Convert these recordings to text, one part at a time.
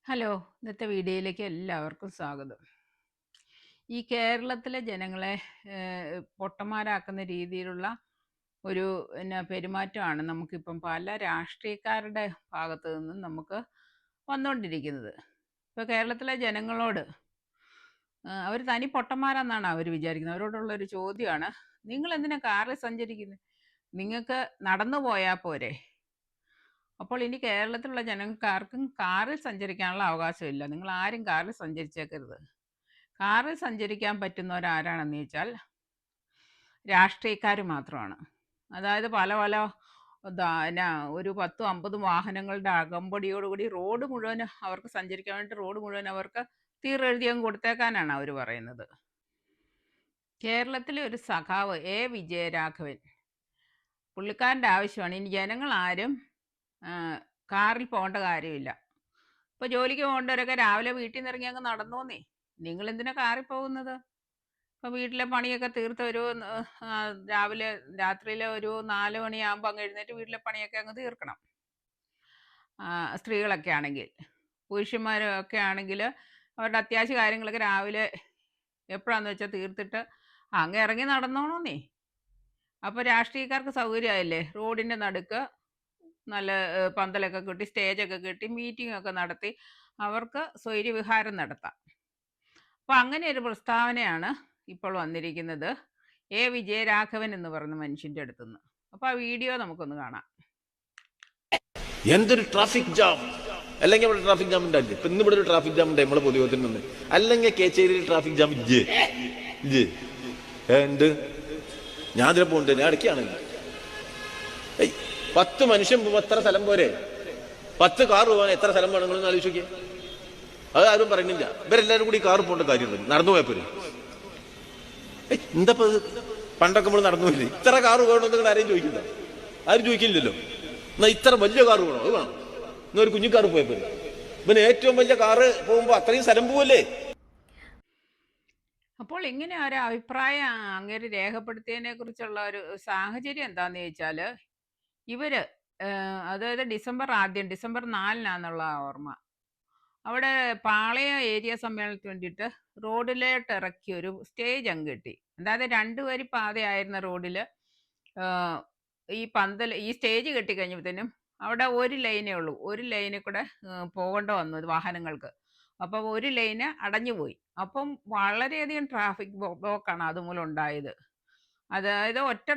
Hello, ഇന്നത്തെ വീഡിയോയിലേക്ക് എല്ലാവർക്കും സ്വാഗതം. ഈ കേരളത്തിലെ ജനങ്ങളെ പൊട്ടന്മാരാക്കുന്ന രീതിയിലുള്ള ഒരു പെരുമാറ്റമാണ് നമുക്കിപ്പം പല രാഷ്ട്രീയക്കാരുടെ ഭാഗത്തു നിന്നും നമുക്ക് വന്നുകൊണ്ടിരിക്കുന്നത്. ഇപ്പോൾ കേരളത്തിലെ ജനങ്ങളോട് അവർ തനി പൊട്ടന്മാരെന്നാണ് അവർ വിചാരിക്കുന്നത്. അവരോടുള്ളൊരു ചോദ്യമാണ്, നിങ്ങൾ എന്തിനാ കാറിൽ സഞ്ചരിക്കുന്നത്? നിങ്ങൾക്ക് നടന്നു പോയാൽ പോരെ? അപ്പോൾ ഇനി കേരളത്തിലുള്ള ജനങ്ങൾക്ക് ആർക്കും കാറിൽ സഞ്ചരിക്കാനുള്ള അവകാശമില്ല. നിങ്ങൾ ആരും കാറിൽ സഞ്ചരിച്ചേക്കരുത്. കാറിൽ സഞ്ചരിക്കാൻ പറ്റുന്നവരാരാണെന്ന് ചോദിച്ചാൽ രാഷ്ട്രീയക്കാർ മാത്രമാണ്. അതായത് പല പല ഒരു 10-50 വാഹനങ്ങളുടെ അകമ്പടിയോടുകൂടി റോഡ് മുഴുവൻ അവർക്ക് സഞ്ചരിക്കാൻ വേണ്ടി റോഡ് മുഴുവൻ അവർക്ക് തീരെഴുതിയും കൊടുത്തേക്കാനാണ് അവർ പറയുന്നത്. കേരളത്തിലെ ഒരു സഖാവ് വിജയരാഘവൻ, പുള്ളിക്കാരൻ്റെ ആവശ്യമാണ് ഇനി ജനങ്ങൾ ആരും കാറിൽ പോകേണ്ട കാര്യമില്ല. ഇപ്പോൾ ജോലിക്ക് പോകേണ്ടവരൊക്കെ രാവിലെ വീട്ടിൽ നിന്ന് ഇറങ്ങി അങ്ങ് നടന്നോന്നേ. നിങ്ങൾ എന്തിനാ കാറിൽ പോകുന്നത്? ഇപ്പോൾ വീട്ടിലെ പണിയൊക്കെ തീർത്ത് ഒരു രാവിലെ രാത്രിയിൽ ഒരു 4 മണിയാകുമ്പോൾ അങ്ങ് എഴുന്നേറ്റ് വീട്ടിലെ പണിയൊക്കെ അങ്ങ് തീർക്കണം. സ്ത്രീകളൊക്കെ ആണെങ്കിൽ. പുരുഷന്മാരൊക്കെ ആണെങ്കിൽ അവരുടെ അത്യാവശ്യ കാര്യങ്ങളൊക്കെ രാവിലെ എപ്പോഴാന്ന് വെച്ചാൽ തീർത്തിട്ട് അങ്ങ് ഇറങ്ങി നടന്നോണോന്നേ. അപ്പോൾ രാഷ്ട്രീയക്കാർക്ക് സൗകര്യമായില്ലേ, റോഡിൻ്റെ നടുക്ക് നല്ല പന്തലൊക്കെ കെട്ടി സ്റ്റേജൊക്കെ കെട്ടി മീറ്റിംഗ് ഒക്കെ നടത്തി അവർക്ക് സ്വൈര്യവിഹാരം നടത്താം. അപ്പോൾ അങ്ങനെ ഒരു പ്രസ്താവനയാണ് ഇപ്പോൾ വന്നിരിക്കുന്നത് വിജയരാഘവൻ എന്ന് പറയുന്ന മനുഷ്യൻ്റെ അടുത്തുനിന്ന്. അപ്പോൾ ആ വീഡിയോ നമുക്കൊന്ന് കാണാം. എന്തൊരു ട്രാഫിക് ജാം! അല്ലെങ്കിൽ ഇവിടെ ട്രാഫിക് ജാം ഉണ്ടായില്ലേ? ഇപ്പൊ ഇന്നിവിടെ ഒരു ട്രാഫിക് ജാം ഉണ്ട് നമ്മളെ പൊതുയോഗത്തിൽ നിന്ന്. അല്ലെങ്കിൽ കേച്ചേരിയിൽ ട്രാഫിക് ജാം ഇല്ലേ? എന്ത് ഞാൻ അതിലെ പോണ്ട് ഞാൻ ഇടയ്ക്കാണെങ്കിൽ 10 മനുഷ്യൻ എത്ര സ്ഥലം പോരെ? 10 കാർ പോകാൻ എത്ര സ്ഥലം വേണം നിങ്ങളൊന്ന് ആലോചിച്ച് നോക്കിയേ. അത് ആരും പറയുന്നില്ല. ഇവരെല്ലാവരും കൂടി കാർ പോകേണ്ട കാര്യമുണ്ട്. നടന്നു പോയപ്പോരെ എന്താ പണ്ടൊക്കെ നമ്മൾ നടന്നു പോയില്ലേ? ഇത്ര കാർ വേണമെന്ന് നിങ്ങൾ ആരെയും ചോദിക്കില്ല, ആരും ചോദിക്കില്ലല്ലോ. എന്നാ ഇത്ര വലിയ കാർ വേണോ? അത് വേണം. എന്നൊരു കുഞ്ഞു കാർ പോയപ്പോ ഇവന് ഏറ്റവും വലിയ കാറ് പോകുമ്പോ അത്രയും സ്ഥലം പോവല്ലേ? അപ്പോൾ ഇങ്ങനെ ഒരു അഭിപ്രായം അങ്ങേര് രേഖപ്പെടുത്തിയതിനെ കുറിച്ചുള്ള ഒരു സാഹചര്യം എന്താന്ന് ചോദിച്ചാൽ, ഇവര് അതായത് ഡിസംബർ 4-നാണെന്നുള്ള ഓർമ്മ, അവിടെ പാളയം ഏരിയ സമ്മേളനത്തിന് വേണ്ടിയിട്ട് റോഡിലോട്ട് ഇറക്കി ഒരു സ്റ്റേജ് അങ്ങ് കെട്ടി. അതായത് 2 വരി പാതയായിരുന്ന റോഡിൽ ഈ സ്റ്റേജ് കെട്ടിക്കഴിഞ്ഞപ്പോഴത്തേനും അവിടെ ഒരു ലൈനേ ഉള്ളൂ. ഒരു ലൈനിൽ കൂടെ പോകേണ്ട വന്നു വാഹനങ്ങൾക്ക്. അപ്പം ഒരു ലൈന് അടഞ്ഞുപോയി. അപ്പം വളരെയധികം ട്രാഫിക് ബ്ലോക്കാണ് അതുമൂലം ഉണ്ടായത്. അതായത് ഒറ്റ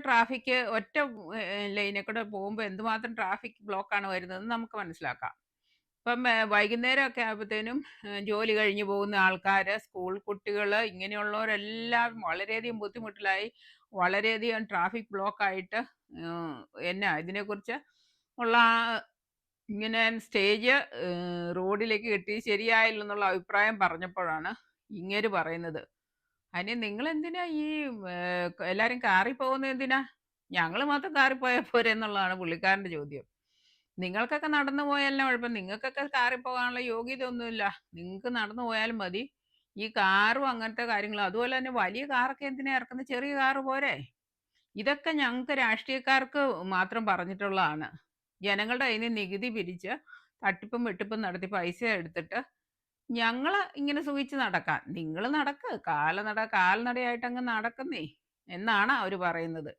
ലൈനിൽ കൂടെ പോകുമ്പോൾ എന്തുമാത്രം ട്രാഫിക് ബ്ലോക്കാണ് വരുന്നതെന്ന് നമുക്ക് മനസ്സിലാക്കാം. ഇപ്പം വൈകുന്നേരമൊക്കെ ആകുമ്പോഴത്തേനും ജോലി കഴിഞ്ഞ് പോകുന്ന ആൾക്കാർ, സ്കൂൾ കുട്ടികൾ, ഇങ്ങനെയുള്ളവരെല്ലാം വളരെയധികം ബുദ്ധിമുട്ടിലായി, വളരെയധികം ട്രാഫിക് ബ്ലോക്കായിട്ട് ഇതിനെക്കുറിച്ച് ഉള്ള ഇങ്ങനെ സ്റ്റേജ് റോഡിലേക്ക് കെട്ടി ശരിയായില്ലെന്നുള്ള അഭിപ്രായം പറഞ്ഞപ്പോഴാണ് ഇങ്ങേര് പറയുന്നത്, അതിന് നിങ്ങളെന്തിനാ എല്ലാവരും കാറിൽ പോകുന്നത് എന്തിനാ? ഞങ്ങൾ മാത്രം കാറിൽ പോയാൽ പോരെ എന്നുള്ളതാണ് പുള്ളിക്കാരൻ്റെ ചോദ്യം. നിങ്ങൾക്കൊക്കെ നടന്നു പോയാലും കുഴപ്പം, നിങ്ങൾക്കൊക്കെ കാറിൽ പോകാനുള്ള യോഗ്യത ഒന്നുമില്ല, നിങ്ങൾക്ക് നടന്നു പോയാലും മതി. ഈ കാറും അങ്ങനത്തെ കാര്യങ്ങളും, അതുപോലെ തന്നെ വലിയ കാറൊക്കെ എന്തിനാ ഇറക്കുന്നത്? ചെറിയ കാറ് പോരെ? ഇതൊക്കെ ഞങ്ങൾക്ക് രാഷ്ട്രീയക്കാർക്ക് മാത്രം പറഞ്ഞിട്ടുള്ളതാണ്. ജനങ്ങളുടെ കയ്യിൽ നിന്ന് നികുതി പിരിച്ച് തട്ടിപ്പും വെട്ടിപ്പും നടത്തി പൈസ എടുത്തിട്ട് ഞങ്ങൾ ഇങ്ങനെ സുഖിച്ച് നടക്കാൻ, നിങ്ങൾ നടക്ക്, കാൽനടയായിട്ട് അങ്ങ് നടക്കുന്നേ എന്നാണ് അവർ പറയുന്നത്.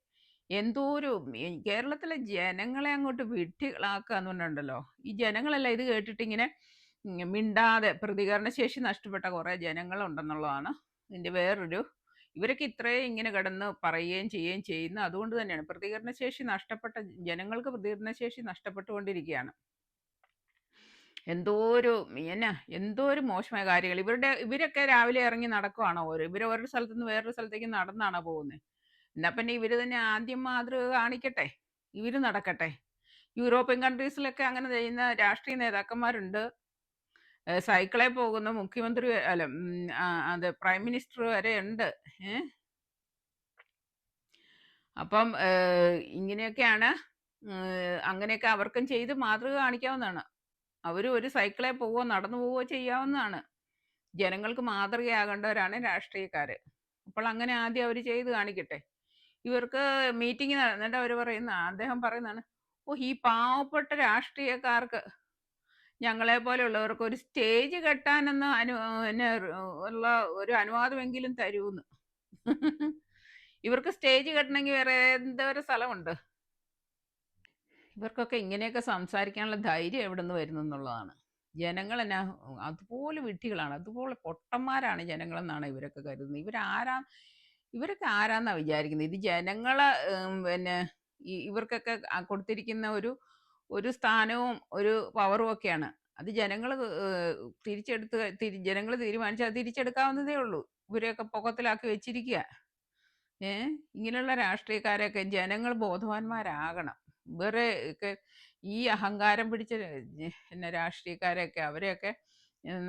കേരളത്തിലെ ജനങ്ങളെ അങ്ങോട്ട് വിഡ്ഢികളാക്കുക എന്നുണ്ടല്ലോ. ഈ ജനങ്ങളെല്ലാം ഇത് കേട്ടിട്ട് ഇങ്ങനെ മിണ്ടാതെ പ്രതികരണശേഷി നഷ്ടപ്പെട്ട കുറേ ജനങ്ങളുണ്ടെന്നുള്ളതാണ് ഇതിൻ്റെ വേറൊരു. ഇവരൊക്കെ ഇത്രയും ഇങ്ങനെ കിടന്ന് പറയുകയും ചെയ്യുകയും ചെയ്യുന്നു. അതുകൊണ്ട് തന്നെയാണ് പ്രതികരണശേഷി നഷ്ടപ്പെട്ട ജനങ്ങൾക്ക് പ്രതികരണശേഷി നഷ്ടപ്പെട്ടുകൊണ്ടിരിക്കുകയാണ്. എന്തോ ഒരു മോശമായ കാര്യങ്ങൾ. ഇവരൊക്കെ രാവിലെ ഇറങ്ങി നടക്കുവാണോ? ഇവർ ഒരു സ്ഥലത്ത് നിന്ന് വേറൊരു സ്ഥലത്തേക്ക് നടന്നാണോ പോകുന്നത്? എന്നാ പിന്നെ ഇവർ തന്നെ ആദ്യം മാതൃക കാണിക്കട്ടെ, ഇവർ നടക്കട്ടെ. യൂറോപ്യൻ കൺട്രീസിലൊക്കെ അങ്ങനെ ചെയ്യുന്ന രാഷ്ട്രീയ നേതാക്കന്മാരുണ്ട്. സൈക്കിളിൽ പോകുന്ന മുഖ്യമന്ത്രി, അത് പ്രൈം മിനിസ്റ്റർ വരെ ഉണ്ട്. അപ്പം ഇങ്ങനെയൊക്കെയാണ്. അങ്ങനെയൊക്കെ അവർക്കും ചെയ്ത് മാതൃക കാണിക്കാവുന്നതാണ്. അവർ ഒരു സൈക്കിളിൽ പോവുകയോ നടന്നു പോവുകയോ ചെയ്യാവുന്നതാണ്. ജനങ്ങൾക്ക് മാതൃകയാകേണ്ടവരാണ് രാഷ്ട്രീയക്കാർ. അപ്പോൾ അങ്ങനെ ആദ്യം അവർ ചെയ്ത് കാണിക്കട്ടെ. ഇവർക്ക് മീറ്റിംഗ് നടന്നിട്ട് അദ്ദേഹം പറയുന്നതാണ്, ഈ പാവപ്പെട്ട രാഷ്ട്രീയക്കാർക്ക് ഞങ്ങളെ പോലെയുള്ളവർക്ക് ഒരു സ്റ്റേജ് കെട്ടാനെന്ന് പിന്നെ ഉള്ള ഒരു അനുവാദമെങ്കിലും തരൂന്ന്. ഇവർക്ക് സ്റ്റേജ് കെട്ടണമെങ്കിൽ വേറെ എന്തോരം സ്ഥലമുണ്ട്. ഇവർക്കൊക്കെ ഇങ്ങനെയൊക്കെ സംസാരിക്കാനുള്ള ധൈര്യം എവിടെ നിന്ന് വരുന്നു എന്നുള്ളതാണ്. ജനങ്ങൾ എന്നാ അതുപോലെ വിഡ്ഢികളാണ്, അതുപോലെ പൊട്ടന്മാരാണ് ജനങ്ങളെന്നാണ് ഇവരൊക്കെ കരുതുന്നത്. ഇവരൊക്കെ ആരാന്നാ വിചാരിക്കുന്നത്? ഇത് ജനങ്ങളെ പിന്നെ ഇവർക്കൊക്കെ കൊടുത്തിരിക്കുന്ന ഒരു സ്ഥാനവും ഒരു പവറും ഒക്കെയാണ്. അത് ജനങ്ങൾ ജനങ്ങൾ തീരുമാനിച്ചാൽ തിരിച്ചെടുക്കാവുന്നതേ ഉള്ളൂ. ഇവരെയൊക്കെ പൊക്കത്തിലാക്കി വെച്ചിരിക്കുക. ഇങ്ങനെയുള്ള രാഷ്ട്രീയക്കാരെയൊക്കെ ജനങ്ങൾ ബോധവാന്മാരാകണം. ഇവരെ ഒക്കെ ഈ അഹങ്കാരം പിടിച്ച പിന്നെ രാഷ്ട്രീയക്കാരെയൊക്കെ അവരെയൊക്കെ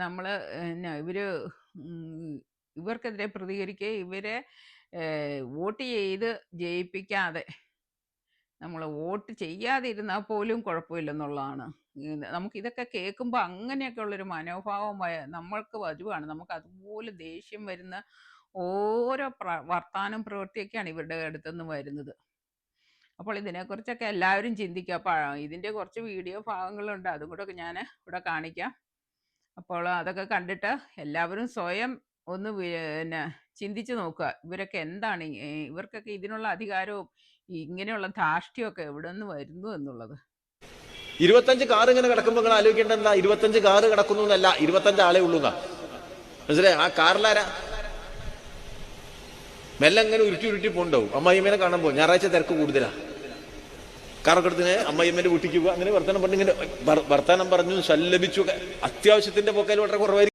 നമ്മൾ ഇവർക്കെതിരെ പ്രതികരിക്കുക, ഇവരെ വോട്ട് ചെയ്ത് ജയിപ്പിക്കാതെ നമ്മൾ വോട്ട് ചെയ്യാതിരുന്നാൽ പോലും കുഴപ്പമില്ലെന്നുള്ളതാണ്. നമുക്കിതൊക്കെ കേൾക്കുമ്പോൾ അങ്ങനെയൊക്കെ ഉള്ളൊരു മനോഭാവം നമ്മൾക്ക് വരുവാണ്. നമുക്ക് അതുപോലെ ദേഷ്യം വരുന്ന ഓരോ വർത്താനം പ്രവൃത്തിയൊക്കെയാണ് ഇവരുടെ അടുത്തുനിന്ന് വരുന്നത്. അപ്പോൾ ഇതിനെക്കുറിച്ചൊക്കെ എല്ലാവരും ചിന്തിക്കുക. അപ്പോൾ ഇതിൻ്റെ കുറച്ച് വീഡിയോ ഭാഗങ്ങളുണ്ട്, അതും കൂടെ ഞാൻ ഇവിടെ കാണിക്കാം. അപ്പോൾ അതൊക്കെ കണ്ടിട്ട് എല്ലാവരും സ്വയം ഒന്ന് പിന്നെ ചിന്തിച്ച് നോക്കുക, ഇവരൊക്കെ എന്താണ്, ഇവർക്കൊക്കെ ഇതിനുള്ള അധികാരവും ഇങ്ങനെയുള്ള ധാർഷ്ട്യമൊക്കെ എവിടെ നിന്ന് വരുന്നു എന്നുള്ളത്. 25 കാർ ഇങ്ങനെ കിടക്കുമ്പോൾ നിങ്ങൾ ആലോചിക്കേണ്ട എന്താ? 25 കാറ് കിടക്കുന്നു എന്നല്ല, 25 ആളെ ഉള്ളൂ എന്നാ. മനസ്സിലായി? ആ കാറിലാരാ മെല്ലെ ഇങ്ങനെ ഉരുട്ടി പോണ്ടാവും. അമ്മായിമ്മേനെ കാണുമ്പോൾ ഞായറാഴ്ച തിരക്ക് കൂടുതലാ. കാറൊക്കെ എടുത്തിന് അമ്മായിമ്മേന്റെ വീട്ടിലേക്ക് പോകുക, അങ്ങനെ വർത്തമാനം പറഞ്ഞു, ഇങ്ങനെ വർത്തമാനം പറഞ്ഞു ശല്ലഭിച്ചു. അത്യാവശ്യത്തിന്റെ പോക്കയിൽ വളരെ കുറവായിരിക്കും.